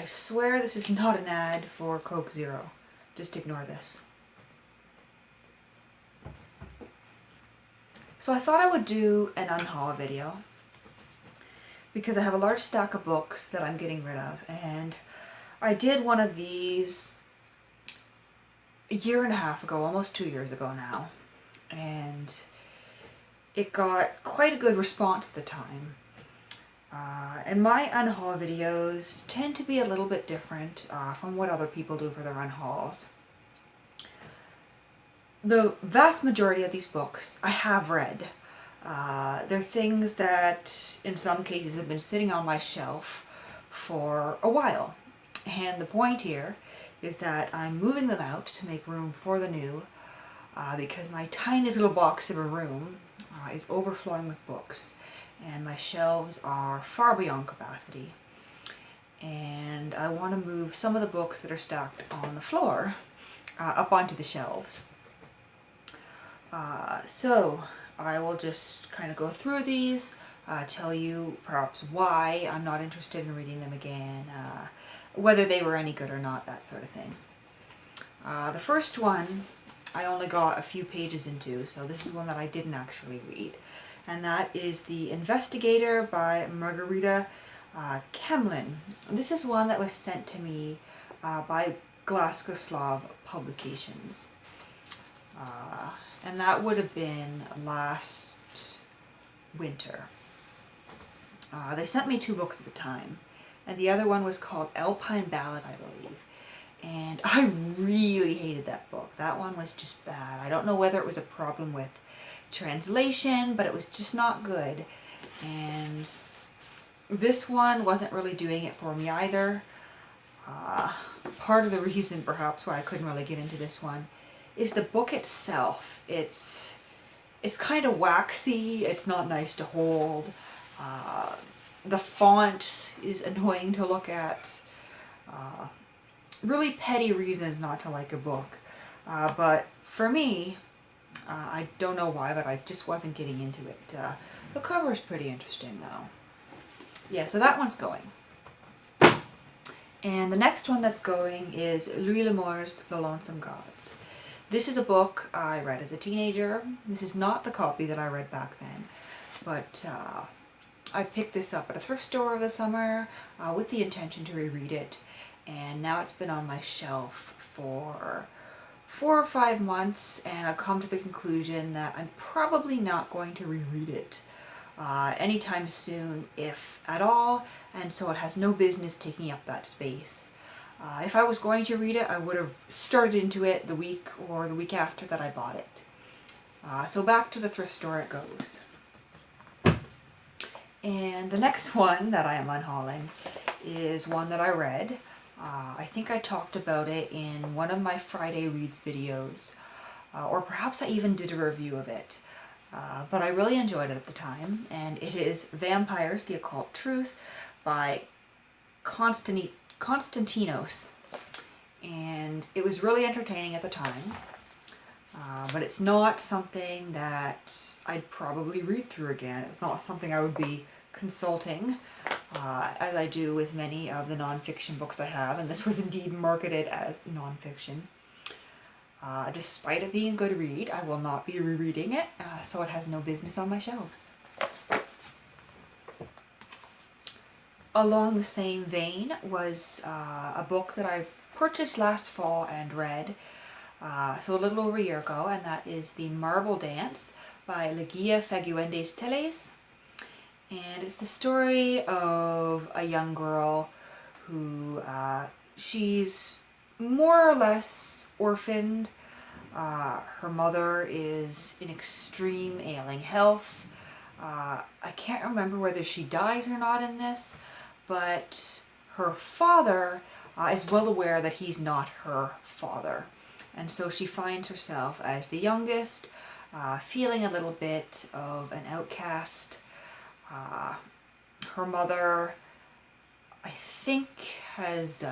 I swear this is not an ad for Coke Zero. Just ignore this. So I thought I would do an unhaul video because I have a large stack of books that I'm getting rid of, and I did one of these a year and a half ago, almost 2 years ago now, and it got quite a good response at the time. And my unhaul videos tend to be a little bit different from what other people do for their unhauls. The vast majority of these books I have read. They're things that in some cases have been sitting on my shelf for a while. And the point here is that I'm moving them out to make room for the new because my tiny little box of a room is overflowing with books, and my shelves are far beyond capacity. And I want to move some of the books that are stacked on the floor up onto the shelves. So I will just kind of go through these, tell you perhaps why I'm not interested in reading them again, whether they were any good or not, that sort of thing. The first one I only got a few pages into, so this is one that I didn't actually read, and that is The Investigator by Margarita Kemlin. This is one that was sent to me by Glasgow Publications. And that would have been last winter. They sent me 2 books at the time, and the other one was called Alpine Ballad, I believe. And I really hated that book. That one was just bad. I don't know whether it was a problem with translation, but it was just not good. And this one wasn't really doing it for me either. Part of the reason perhaps why I couldn't really get into this one is the book itself. It's kind of waxy, it's not nice to hold, the font is annoying to look at, really petty reasons not to like a book, but for me, I don't know why, but I just wasn't getting into it. The cover is pretty interesting though. Yeah, so that one's going. And the next one that's going is Louis L'Amour's The Lonesome Gods. This is a book I read as a teenager. This is not the copy that I read back then, but I picked this up at a thrift store over the summer with the intention to reread it, and now it's been on my shelf for 4 or 5 months, and I've come to the conclusion that I'm probably not going to reread it anytime soon, if at all, and so it has no business taking up that space. If I was going to read it, I would have started into it the week or the week after that I bought it. So back to the thrift store it goes. And the next one that I am unhauling is one that I read. I think I talked about it in one of my Friday Reads videos, or perhaps I even did a review of it. But I really enjoyed it at the time, and it is Vampires: The Occult Truth by Konstantinos, and it was really entertaining at the time, but it's not something that I'd probably read through again. It's not something I would be consulting, as I do with many of the nonfiction books I have, and this was indeed marketed as nonfiction. Despite it being a good read, I will not be rereading it, so it has no business on my shelves. Along the same vein was a book that I purchased last fall and read, so a little over a year ago, and that is The Marble Dance by Leguia Faguendes Teles. And it's the story of a young girl who, she's more or less orphaned. Her mother is in extreme ailing health. I can't remember whether she dies or not in this, but her father is well aware that he's not her father. And so she finds herself as the youngest, feeling a little bit of an outcast. Her mother, I think, has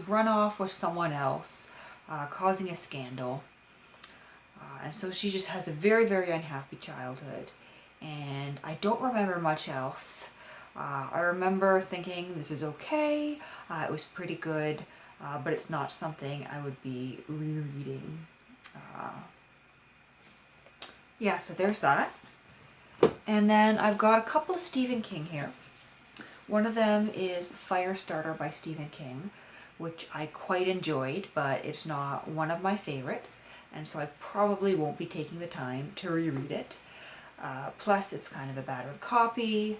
run off with someone else, causing a scandal. And so she just has a very, very unhappy childhood. And I don't remember much else. I remember thinking this is okay, it was pretty good, but it's not something I would be rereading. Yeah, so there's that. And then I've got a couple of Stephen King here. One of them is Firestarter by Stephen King, which I quite enjoyed, but it's not one of my favorites, and so I probably won't be taking the time to reread it. Plus, it's kind of a battered copy.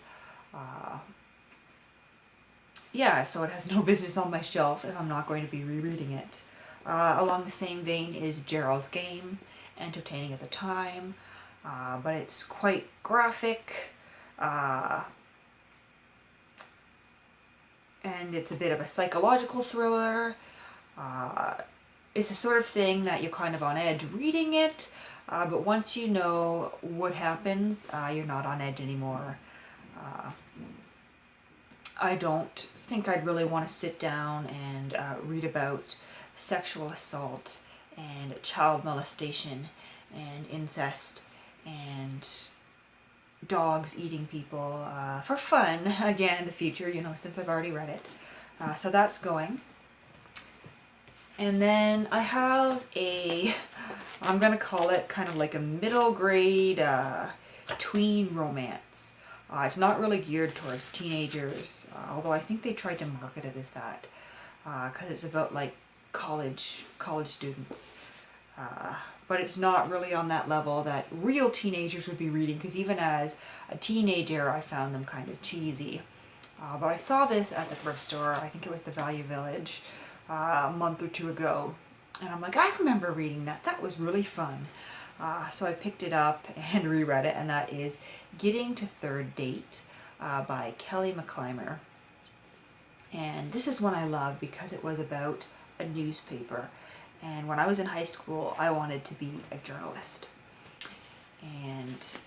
Yeah, so it has no business on my shelf if I'm not going to be rereading it. Along the same vein is Gerald's Game, entertaining at the time, but it's quite graphic, and it's a bit of a psychological thriller. It's the sort of thing that you're kind of on edge reading it, but once you know what happens, you're not on edge anymore. I don't think I'd really want to sit down and read about sexual assault and child molestation and incest and dogs eating people for fun again in the future, you know, since I've already read it. So that's going. And then I have I'm going to call it kind of like a middle grade tween romance. It's not really geared towards teenagers, although I think they tried to market it as that, because it's about like college students. But it's not really on that level that real teenagers would be reading, because even as a teenager I found them kind of cheesy. But I saw this at the thrift store, I think it was the Value Village, a month or two ago, and I'm like, I remember reading that, that was really fun. So I picked it up and reread it, and that is Getting to Third Date by Kelly McClymer. And this is one I love because it was about a newspaper. And when I was in high school, I wanted to be a journalist. And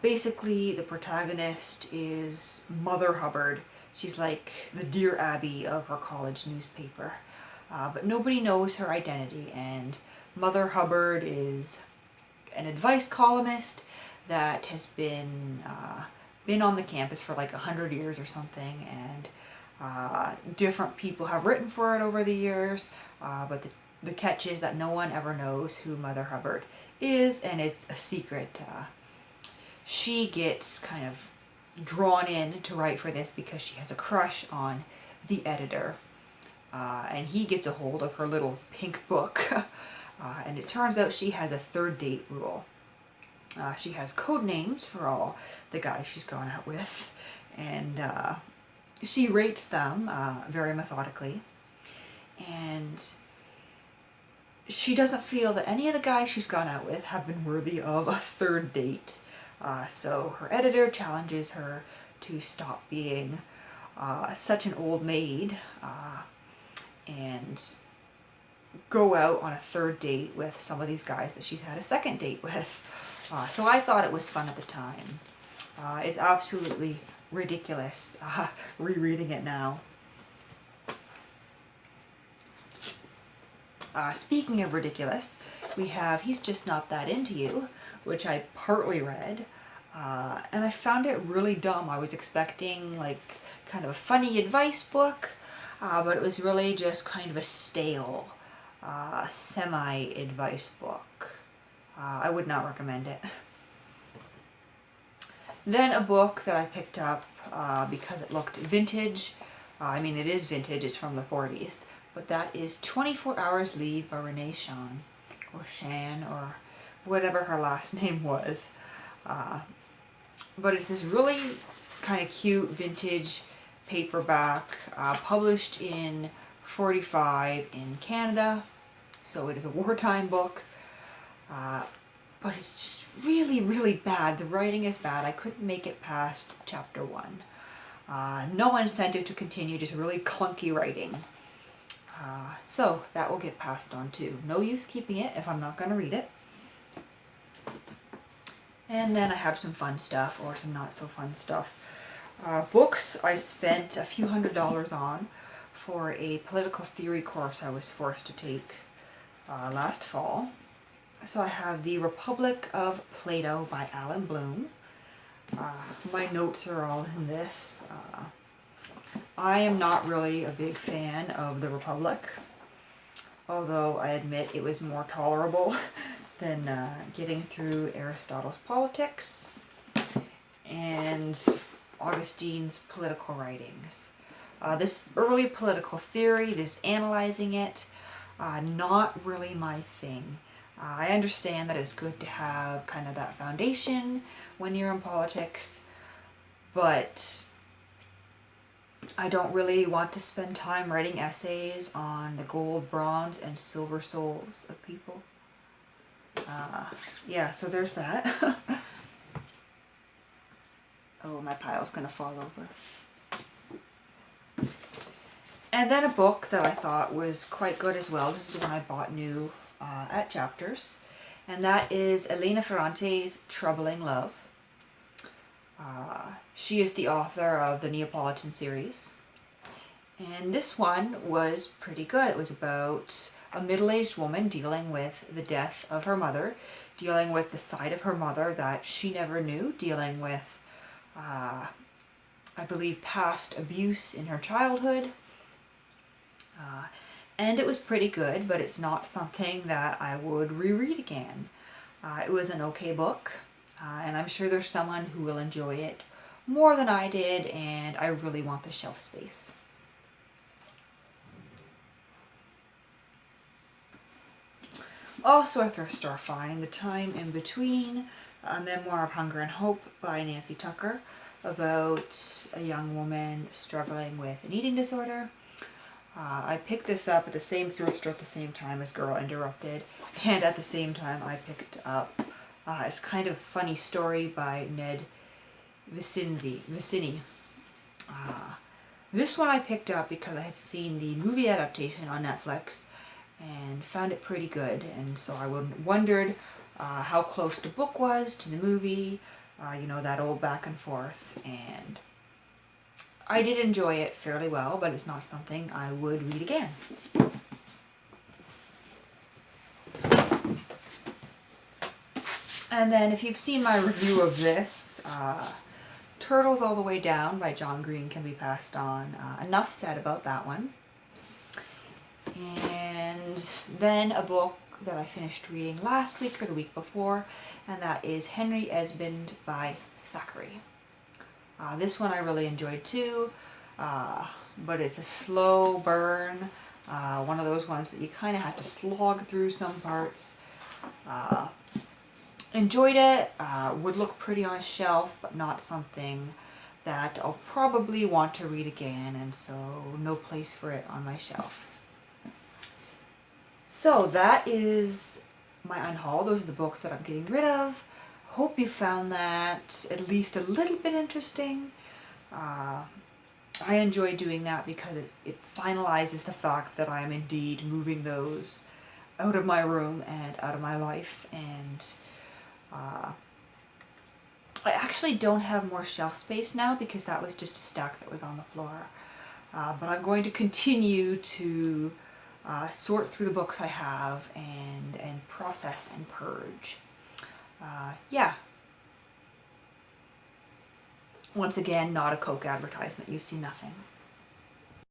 basically, the protagonist is Mother Hubbard. She's like the Dear Abby of her college newspaper. But nobody knows her identity, and Mother Hubbard is an advice columnist that has been on the campus for like 100 years or something, and different people have written for it over the years, but the catch is that no one ever knows who Mother Hubbard is, and it's a secret. She gets kind of drawn in to write for this because she has a crush on the editor, and he gets a hold of her little pink book. And it turns out she has a third date rule. She has code names for all the guys she's gone out with, and she rates them very methodically, and she doesn't feel that any of the guys she's gone out with have been worthy of a third date. So her editor challenges her to stop being such an old maid and go out on a third date with some of these guys that she's had a second date with. So I thought it was fun at the time. It's absolutely ridiculous rereading it now. Speaking of ridiculous, we have He's Just Not That Into You, which I partly read, and I found it really dumb. I was expecting like kind of a funny advice book, but it was really just kind of a stale semi-advice book. I would not recommend it. Then a book that I picked up because it looked vintage. I mean, it is vintage, it's from the 40s, but that is 24 Hours Leave by Renee Shan, or whatever her last name was. But it's this really kind of cute vintage paperback, published in 45 in Canada, so it is a wartime book, but it's just really, really bad. The writing is bad. I couldn't make it past chapter 1. No incentive to continue, just really clunky writing. So that will get passed on too. No use keeping it if I'm not going to read it. And then I have some fun stuff, or some not so fun stuff. Books I spent a few $100s on for a political theory course I was forced to take last fall. So I have The Republic of Plato by Alan Bloom, My notes are all in this. I am not really a big fan of the Republic, although I admit it was more tolerable than getting through Aristotle's Politics and Augustine's political writings. This early political theory, this analyzing it, not really my thing. I understand that it's good to have kind of that foundation when you're in politics, but I don't really want to spend time writing essays on the gold, bronze, and silver souls of people. Yeah, so there's that. Oh, my pile's gonna fall over. And then a book that I thought was quite good as well. This is one I bought new at Chapters. And that is Elena Ferrante's Troubling Love. She is the author of the Neapolitan series. And this one was pretty good. It was about a middle-aged woman dealing with the death of her mother, dealing with the side of her mother that she never knew, dealing with, I believe, past abuse in her childhood. And it was pretty good, but it's not something that I would reread again. It was an okay book, and I'm sure there's someone who will enjoy it more than I did, and I really want the shelf space. Also a thrift store find, The Time in Between, a memoir of hunger and hope by Nancy Tucker, about a young woman struggling with an eating disorder. I picked this up at the same thrift store at the same time as Girl Interrupted, and at the same time I picked up it's kind of funny story by Ned Vicini. This one I picked up because I had seen the movie adaptation on Netflix and found it pretty good, and so I wondered how close the book was to the movie, you know, that old back and forth, and I did enjoy it fairly well, but it's not something I would read again. And then if you've seen my review of this, Turtles All the Way Down by John Green can be passed on. Enough said about that one. And then a book that I finished reading last week or the week before, and that is Henry Esmond by Thackeray. This one I really enjoyed too, but it's a slow burn, one of those ones that you kind of have to slog through some parts. Enjoyed it, would look pretty on a shelf, but not something that I'll probably want to read again, and so no place for it on my shelf. So that is my unhaul. Those are the books that I'm getting rid of. Hope you found that at least a little bit interesting. I enjoy doing that because it finalizes the fact that I am indeed moving those out of my room and out of my life, and I actually don't have more shelf space now because that was just a stack that was on the floor. But I'm going to continue to sort through the books I have and process and purge. Yeah. Once again, not a Coke advertisement. You see nothing.